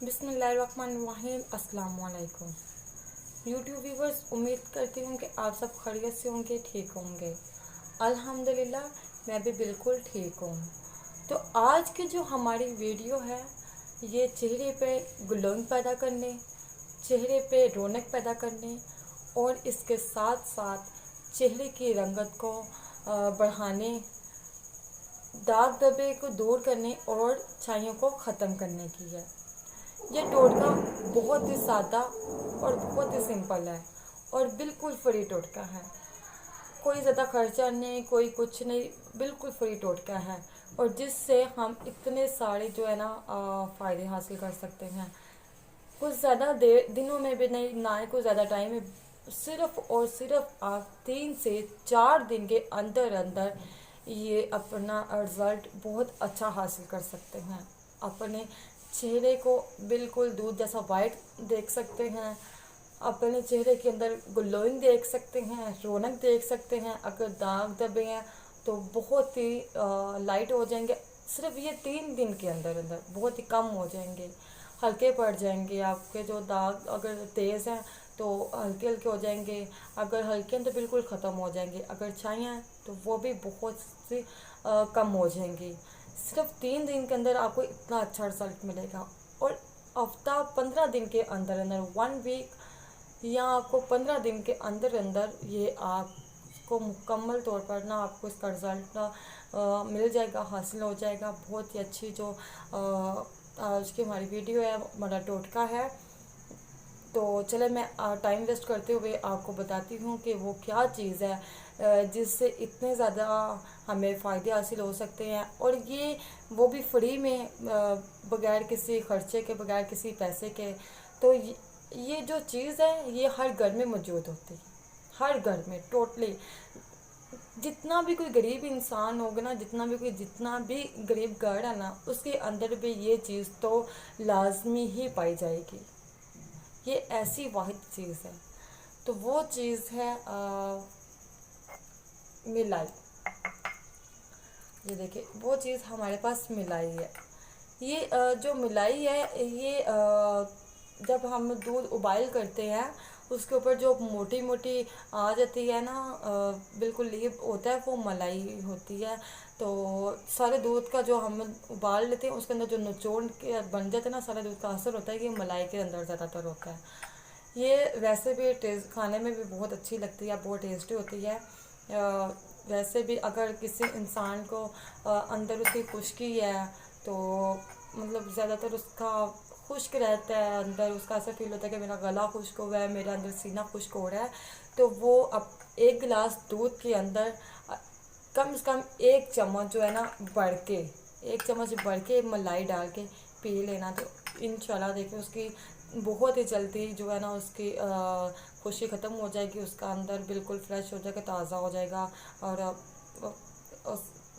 बिस्मिल्लाहिर्रहमानिर्रहीम। अस्सलाम वालेकुम यूट्यूब व्यूवर्स, उम्मीद करती हूँ कि आप सब खैरियत से होंगे, ठीक होंगे। अल्हम्दुलिल्लाह मैं भी बिल्कुल ठीक हूँ। तो आज की जो हमारी वीडियो है ये चेहरे पे ग्लोइंग पैदा करने, चेहरे पे रौनक पैदा करने और इसके साथ साथ चेहरे की रंगत को बढ़ाने, दाग धब्बे को दूर करने और छाइयों को ख़त्म करने की है। ये टोटका बहुत ही सादा और बहुत ही सिंपल है और बिल्कुल फ्री टोटका है। कोई ज़्यादा खर्चा नहीं, कोई कुछ नहीं, बिल्कुल फ्री टोटका है और जिससे हम इतने सारे जो है ना फ़ायदे हासिल कर सकते हैं। कुछ ज़्यादा देर दिनों में भी नहीं, ना ही कुछ ज़्यादा टाइम में, सिर्फ और सिर्फ आप 3 से 4 दिन के अंदर अंदर ये अपना रिज़ल्ट बहुत अच्छा हासिल कर सकते हैं। अपने चेहरे को बिल्कुल दूध जैसा वाइट देख सकते हैं, अपने चेहरे के अंदर ग्लोइंग देख सकते हैं, रौनक देख सकते हैं। अगर दाग धब्बे हैं तो बहुत ही लाइट हो जाएंगे। सिर्फ ये 3 दिन के अंदर अंदर बहुत ही कम हो जाएंगे, हल्के पड़ जाएंगे। आपके जो दाग अगर तेज़ हैं तो हल्के हल्के हो जाएंगे, अगर हल्के हैं तो बिल्कुल ख़त्म हो जाएंगे, अगर छाइयाँ हैं तो वो भी बहुत सी कम हो जाएंगी। सिर्फ 3 दिन के अंदर आपको इतना अच्छा रिजल्ट मिलेगा और हफ्ता 15 दिन के अंदर अंदर 1 वीक या आपको 15 दिन के अंदर अंदर ये आपको मुकम्मल तौर पर ना आपको इसका रिज़ल्ट ना मिल जाएगा, हासिल हो जाएगा। बहुत ही अच्छी जो आज की हमारी वीडियो है, हमारा टोटका है। तो चले मैं टाइम वेस्ट करते हुए आपको बताती हूँ कि वो क्या चीज़ है जिससे इतने ज़्यादा हमें फ़ायदे हासिल हो सकते हैं और ये वो भी फ्री में, बगैर किसी खर्चे के, बगैर किसी पैसे के। तो ये जो चीज़ है ये हर घर में मौजूद होती है, हर घर में टोटली। जितना भी कोई गरीब इंसान होगा ना, जितना भी गरीब घर है ना, उसके अंदर भी ये चीज़ तो लाजमी ही पाई जाएगी। ये ऐसी वाहिद चीज़ है। तो वो चीज़ है मिलाई। ये देखिए वो चीज़ हमारे पास मिलाई है। ये जो मिलाई है ये जब हम दूध उबाइल करते हैं उसके ऊपर जो मोटी मोटी आ जाती है ना, बिल्कुल लीप होता है, वो मलाई होती है। तो सारे दूध का जो हम उबाल लेते हैं उसके अंदर जो निचोड़ के बन जाते हैं ना, सारे दूध का असर होता है कि मलाई के अंदर ज़्यादातर होता है। ये वैसे भी टेस्ट खाने में भी बहुत अच्छी लगती है, बहुत टेस्टी होती है। वैसे भी अगर किसी इंसान को अंदर उसकी खुश्की है तो मतलब ज़्यादातर उसका खुश्क रहता है, अंदर उसका ऐसा फील होता है कि मेरा गला खुश्क हुआ है, मेरा अंदर सीना खुश्क हो रहा है, तो वो अब 1 गिलास दूध के अंदर कम से कम 1 चम्मच जो है ना बढ़ के 1 चम्मच बढ़ के मलाई डाल के पी लेना। तो इंशाल्लाह देखिए उसकी बहुत ही जल्दी जो है ना उसकी खुशी ख़त्म हो जाएगी, उसका अंदर बिल्कुल फ्रेश हो जाएगा, ताज़ा हो जाएगा। और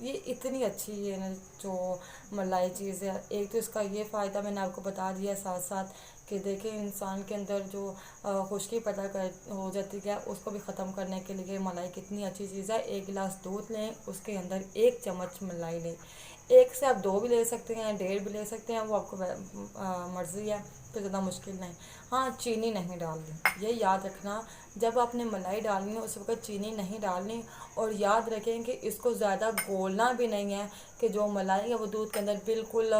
ये इतनी अच्छी है ना जो मलाई चीज़ है। एक तो इसका ये फ़ायदा मैंने आपको बता दिया, साथ साथ कि देखिए इंसान के अंदर जो खुश्की पैदा कर हो जाती है उसको भी ख़त्म करने के लिए मलाई कितनी अच्छी चीज़ है। 1 गिलास दूध लें, उसके अंदर 1 चम्मच मलाई लें। 1 से आप 2 भी ले सकते हैं, 1.5 भी ले सकते हैं, वो आपको मर्ज़ी है, तो ज़्यादा मुश्किल नहीं। हाँ, चीनी नहीं डालनी, ये याद रखना। जब आपने मलाई डालनी है उस वक्त चीनी नहीं डालनी। और याद रखें कि इसको ज़्यादा घोलना भी नहीं है कि जो मलाई है वो दूध के अंदर बिल्कुल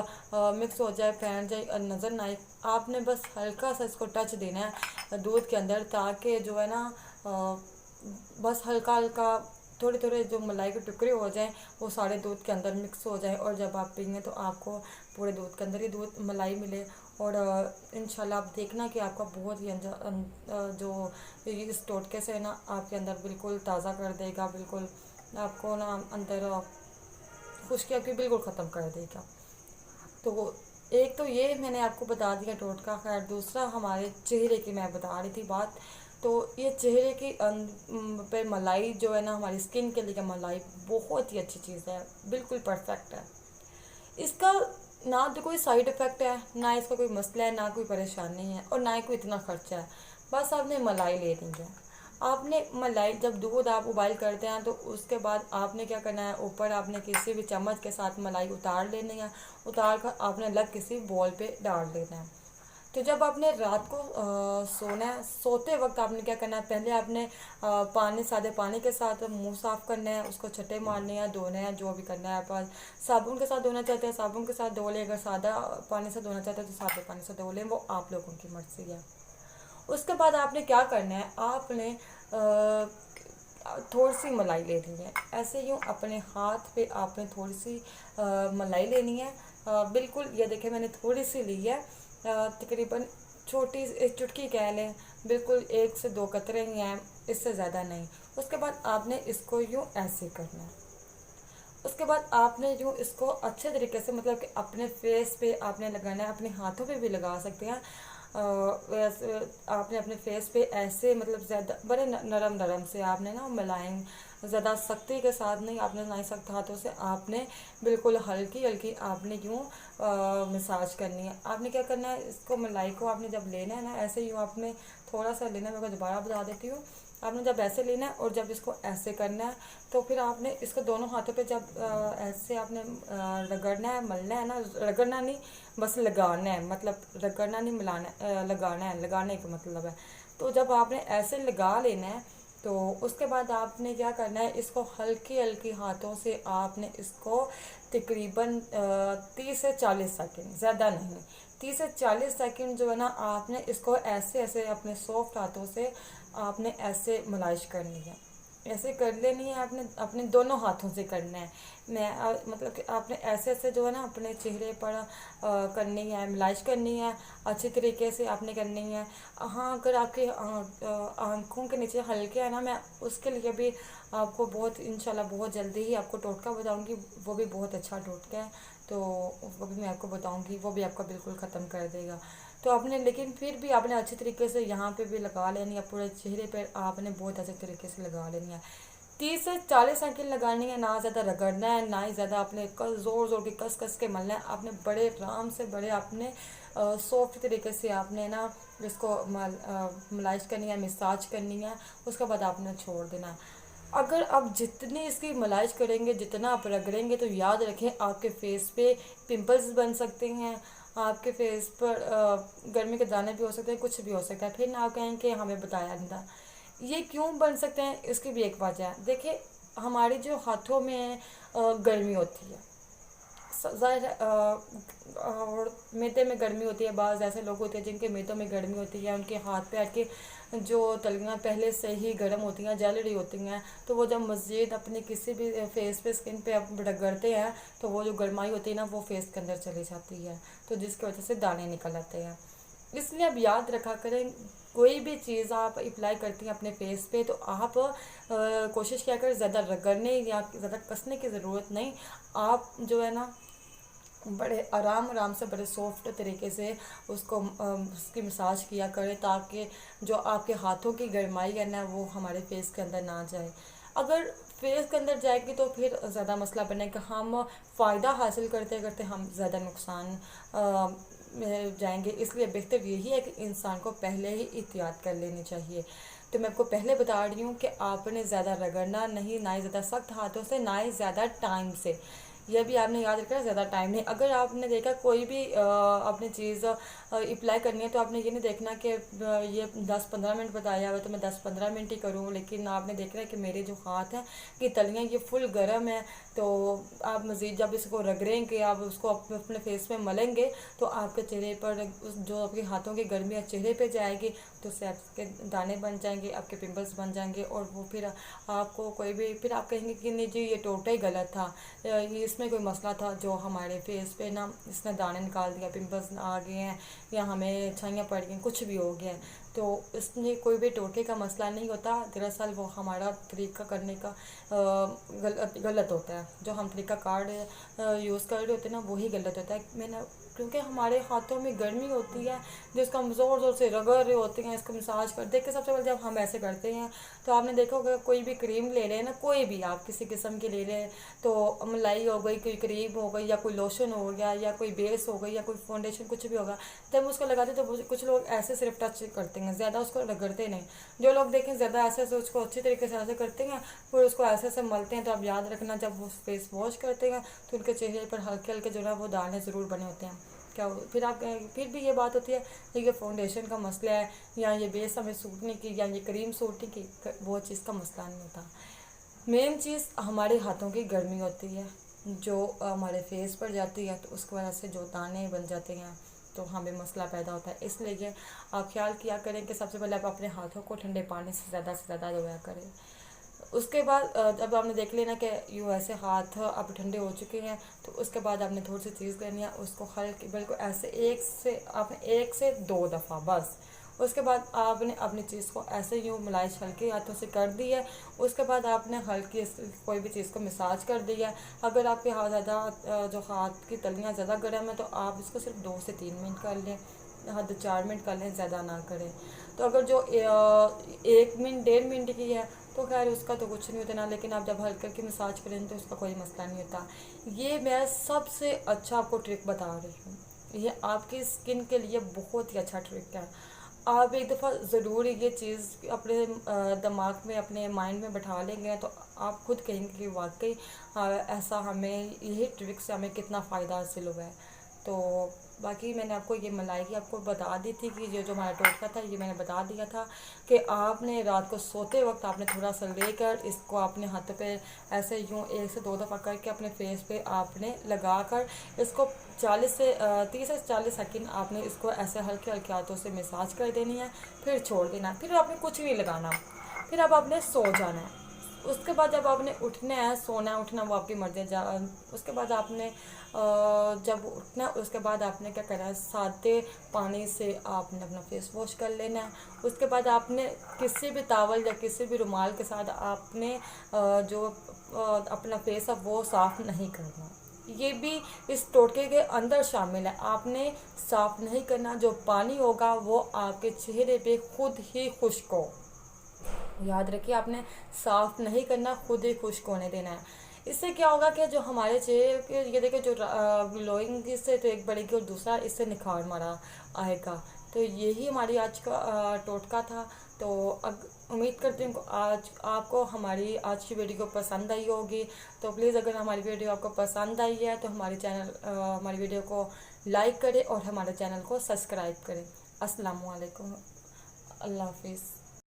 मिक्स हो जाए, फैल जाए और नज़र ना आए। आपने बस हल्का सा इसको टच देना है दूध के अंदर, ताकि जो है ना बस हल्का हल्का थोड़े थोड़े जो मलाई के टुकड़े हो जाएं, वो सारे दूध के अंदर मिक्स हो जाएं और जब आप पिएंगे तो आपको पूरे दूध के अंदर ही दूध मलाई मिले। और इंशाल्लाह आप देखना कि आपका बहुत ही जो इस टोटके से ना आपके अंदर बिल्कुल ताज़ा कर देगा, बिल्कुल आपको ना अंदर खुश्की आपकी बिल्कुल ख़त्म कर देगा। तो एक तो ये मैंने आपको बता दिया टोटका। खैर दूसरा हमारे चेहरे की मैं बता रही थी बात। तो ये चेहरे की पे मलाई जो है ना, हमारी स्किन के लिए मलाई बहुत ही अच्छी चीज़ है, बिल्कुल परफेक्ट है। इसका ना तो कोई साइड इफ़ेक्ट है, ना इसका कोई मसला है, ना कोई परेशानी है और ना ही कोई इतना खर्चा है। बस आपने मलाई लेनी है। आपने मलाई जब दूध आप उबाइल करते हैं तो उसके बाद आपने क्या करना है, ऊपर आपने किसी भी चम्मच के साथ मलाई उतार लेनी है। उतार कर आपने अलग किसी बॉल पे डाल देना है। तो जब आपने रात को सोना है, सोते वक्त आपने क्या करना है, पहले आपने पानी, सादे पानी के साथ मुंह साफ़ करना है, उसको छट्टे मारने हैं, धोने हैं, जो भी करना है आप। साबुन के साथ धोना चाहते हैं साबुन के साथ धो लें, अगर सादा पानी से धोना चाहते हैं तो सादे पानी से धो लें, वो आप लोगों की मर्ज़ी है। उसके बाद आपने क्या करना है, आपने थोड़ी सी मलाई लेनी है, ऐसे यूँ अपने हाथ पे आपने थोड़ी सी मलाई लेनी है। बिल्कुल ये देखें मैंने थोड़ी सी ली है, तकरीबन छोटी एक चुटकी कह लें, बिल्कुल 1 से 2 कतरे ही हैं, इससे ज़्यादा नहीं। उसके बाद आपने इसको यूँ ऐसे करना है। उसके बाद आपने यूँ इसको अच्छे तरीके से, मतलब कि अपने फेस पे आपने लगाना है, अपने हाथों पे भी लगा सकते हैं। वैसे आपने अपने फेस पे ऐसे, मतलब ज़्यादा बड़े नरम नरम से आपने ना मिलाएं, ज़्यादा सख्ती के साथ नहीं, आपने ना ही सख्त हाथों से, आपने बिल्कुल हल्की हल्की आपने यूँ मसाज करनी है। आपने क्या करना है, इसको मलाई को आपने जब लेना है ना, ऐसे यूँ आपने थोड़ा सा लेना है, मैं दोबारा बता देती हूँ। आपने जब ऐसे लेना है और जब इसको ऐसे करना है, तो फिर आपने इसको दोनों हाथों पे जब ऐसे आपने रगड़ना है, मलना है ना, रगड़ना नहीं, बस लगाना है, मतलब रगड़ना नहीं, मिलाना लगाना है, लगाने का मतलब है। तो जब आपने ऐसे लगा लेना है, तो उसके बाद आपने क्या करना है, इसको हल्की हल्की हाथों से आपने इसको तकरीबन 30 से 40 सेकंड, ज़्यादा नहीं, 30 से 40 सेकंड जो है ना, आपने इसको ऐसे ऐसे अपने सॉफ्ट हाथों से आपने ऐसे मालिश करनी है। ऐसे कर लेनी है आपने, अपने दोनों हाथों से करना है। मतलब कि आपने ऐसे ऐसे जो है ना अपने चेहरे पर करनी है, मालिश करनी है, अच्छी तरीके से आपने करनी है। हाँ, अगर आपके आँखों के नीचे हल्के है ना, मैं उसके लिए भी आपको बहुत इंशाल्लाह बहुत जल्दी ही आपको टोटका बताऊंगी, वो भी बहुत अच्छा टोटका है, तो वो भी मैं आपको बताऊंगी, वो भी आपका बिल्कुल ख़त्म कर देगा। तो आपने, लेकिन फिर भी आपने अच्छे तरीके से यहाँ पे भी लगा लेनी है, पूरे चेहरे पर आपने बहुत अच्छे तरीके से लगा लेनी है। 30 से 40 सेकंड लगानी है, ना ज़्यादा रगड़ना है, ना ही ज़्यादा आपने ज़ोर ज़ोर के कस कस के मलना है। आपने बड़े आराम से, बड़े आपने सॉफ्ट तरीके से आपने ना इसको मालिश करनी है, मसाज करनी है। उसके बाद आपने छोड़ देना है। अगर आप जितनी इसकी मालिश करेंगे, जितना आप रगड़ेंगे, तो याद रखें आपके फेस पे पिंपल्स बन सकते हैं, आपके फेस पर गर्मी के दाने भी हो सकते हैं, कुछ भी हो सकता है। फिर ना आप कहें कि हमें बताया नहीं था। ये क्यों बन सकते हैं, इसकी भी एक वजह है। देखिए, हमारी जो हाथों में गर्मी होती है, ज़ाहिर है, और मैदे में गर्मी होती है। बाज़ ऐसे लोग होते हैं जिनके मैदों में गर्मी होती है, उनके हाथ पैर के जो तलियाँ पहले से ही गर्म होती हैं, जल रही होती हैं, तो वो जब मज़ीद अपने किसी भी फेस पे, स्किन पे आप रगड़ते हैं, तो वो जो गर्माई होती है ना, वो फेस के अंदर चली जाती है, तो जिसकी वजह से दाने निकल आते हैं। इसलिए आप याद रखा करें, कोई भी चीज़ आप अप्लाई करती हैं अपने फेस पे, तो आप कोशिश किया करें ज़्यादा रगड़ने या ज़्यादा कसने की ज़रूरत नहीं। आप जो है ना, बड़े आराम आराम से, बड़े सॉफ्ट तरीके से उसको उसकी मसाज किया करें, ताकि जो आपके हाथों की गर्माई है ना, वो हमारे फेस के अंदर ना जाए। अगर फेस के अंदर जाएगी तो फिर ज़्यादा मसला बनेगा, हम फ़ायदा हासिल करते करते हम ज़्यादा नुकसान में जाएंगे। इसलिए बेहतर यही है कि इंसान को पहले ही एहतियात कर लेनी चाहिए। तो मैं आपको पहले बता रही हूँ कि आपने ज़्यादा रगड़ना नहीं, ना ही ज़्यादा सख्त हाथों से, ना ही ज़्यादा टाइम से। यह भी आपने याद रखना, ज़्यादा टाइम नहीं। अगर आपने देखा कोई भी अपनी चीज़ अप्लाई करनी है, तो आपने ये नहीं देखना कि ये 10-15 मिनट बताया हुआ तो मैं 10-15 मिनट ही करूँ, लेकिन आपने देखना है कि मेरे जो हाथ हैं कि तलियाँ ये फुल गर्म है, तो आप मज़ीद जब इसको रगड़ेंगे, आप उसको अपने फेस में मलेंगे, तो आपके चेहरे पर जो आपके हाथों की गर्मी है चेहरे पे जाएगी, तो उससे आपके दाने बन जाएंगे, आपके पिंपल्स बन जाएंगे, और वो फिर आपको कोई भी, फिर आप कहेंगे कि नहीं जी ये टोटका ही गलत था, ये इसमें कोई मसला था जो हमारे फेस पे ना इसने दाने निकाल दिया, पिंपल्स आ गए हैं, या हमें छाइयाँ पड़ गई, कुछ भी हो गया है। तो इसमें कोई भी टोटके का मसला नहीं होता। दरअसल वो हमारा तरीका करने का गलत होता है। जो हम तरीका कार्ड यूज़ कर रहे होते हैं ना, वही गलत होता है। मैंने, क्योंकि हमारे हाथों में गर्मी होती है, जिसको हम ज़ोर ज़ोर से रगड़ रहे होते हैं, इसको मसाज कर देख के, सबसे पहले जब हम ऐसे करते हैं, तो आपने देखा होगा कोई भी क्रीम ले लें ना, कोई भी आप किसी किस्म की ले लें, तो मलाई हो गई, कोई क्रीम हो गई, या कोई लोशन हो गया, या कोई बेस हो गई, या कोई फाउंडेशन, कुछ भी होगा, जब उसको लगाते तो कुछ लोग ऐसे सिर्फ टच करते हैं, ज़्यादा उसको रगड़ते नहीं। जो लोग देखें ज़्यादा ऐसे ऐसे उसको अच्छी तरीके से ऐसे करते हैं, फिर उसको ऐसे ऐसे मलते हैं। तो आप याद रखना, जब वो फेस वॉश करते हैं तो उनके चेहरे पर हल्के हल्के जो है वो दाने ज़रूर बने होते हैं। फिर भी ये बात होती है ये फाउंडेशन का मसला है, या ये बेस हमें सूट नहीं की, या ये क्रीम सूट नहीं की, वो चीज़ का मसला नहीं होता। मेन चीज़ हमारे हाथों की गर्मी होती है जो हमारे फेस पर जाती है, तो उसकी वजह से जो दाने बन जाते हैं तो हमें मसला पैदा होता है। इसलिए आप ख्याल किया करें कि सबसे पहले आप अपने हाथों को ठंडे पानी से ज़्यादा धोया करें। उसके बाद जब आपने देख लेना कि यूँ ऐसे हाथ अब ठंडे हो चुके हैं, तो उसके बाद आपने थोड़ी सी चीज़ करनी है, उसको हल्के बिल्कुल ऐसे आपने 1 से 2 दफ़ा बस। उसके बाद आपने अपनी चीज़ को ऐसे यूँ मालिश हल्के हाथों से कर दी है। उसके बाद आपने हल्की कोई भी चीज़ को मसाज कर दी है। अगर आपके हाथ ज़्यादा जो हाथ की तलियाँ ज़्यादा गर्म है तो आप इसको सिर्फ 2 से 3 मिनट कर लें, हद 4 मिनट कर लें, ज़्यादा ना करें। तो अगर जो 1 मिनट 1.5 मिनट की है तो खैर उसका तो कुछ नहीं होता ना, लेकिन आप जब हल्के हल्के मसाज करें तो उसका कोई मसला नहीं होता। ये मैं सबसे अच्छा आपको ट्रिक बता रही हूँ, ये आपकी स्किन के लिए बहुत ही अच्छा ट्रिक है। आप एक दफ़ा ज़रूर ये चीज़ अपने दिमाग में, अपने माइंड में बैठा लेंगे तो आप खुद कहेंगे कि वाकई ऐसा हमें यही ट्रिक से हमें कितना फ़ायदा हासिल हुआ है। तो बाकी मैंने आपको ये मलाई की आपको बता दी थी कि ये जो हमारा टोटका था ये मैंने बता दिया था कि आपने रात को सोते वक्त आपने थोड़ा सा लेकर इसको अपने हाथ पे ऐसे यूँ 1 से 2 दफ़ा करके अपने फेस पे आपने लगा कर इसको 30 से 40 सेकंड आपने इसको ऐसे हल्के हल्के हाथों से मसाज कर देनी है, फिर छोड़ देना। फिर आपने कुछ नहीं लगाना, फिर अब आपने सो जाना है। उसके बाद जब आपने उठना है, सोना है उठना वो आपकी मर्जी है। उसके बाद आपने जब उठना है उसके बाद आपने क्या करना है, सादे पानी से आपने अपना फेस वॉश कर लेना है। उसके बाद आपने किसी भी टावल या किसी भी रुमाल के साथ आपने जो अपना फेस है वो साफ़ नहीं करना। ये भी इस टोटके के अंदर शामिल है। आपने साफ़ नहीं करना, जो पानी होगा वो आपके चेहरे पे खुद ही खुश्क हो। याद रखिए, आपने साफ़ नहीं करना, खुद ही खुश्क होने देना है। इससे क्या होगा कि जो हमारे चेहरे के ये देखिए जो ग्लोइंग इससे तो एक बढ़ेगी और दूसरा इससे निखार मारा आएगा। तो यही हमारी आज का टोटका था। तो उम्मीद करती हूँ आज आपको हमारी आज की वीडियो पसंद आई होगी। तो प्लीज़ अगर हमारी वीडियो आपको पसंद आई है तो हमारी वीडियो को लाइक करें और हमारे चैनल को सब्सक्राइब करें। अस्सलाम वालेकुम, अल्लाह हाफिज़।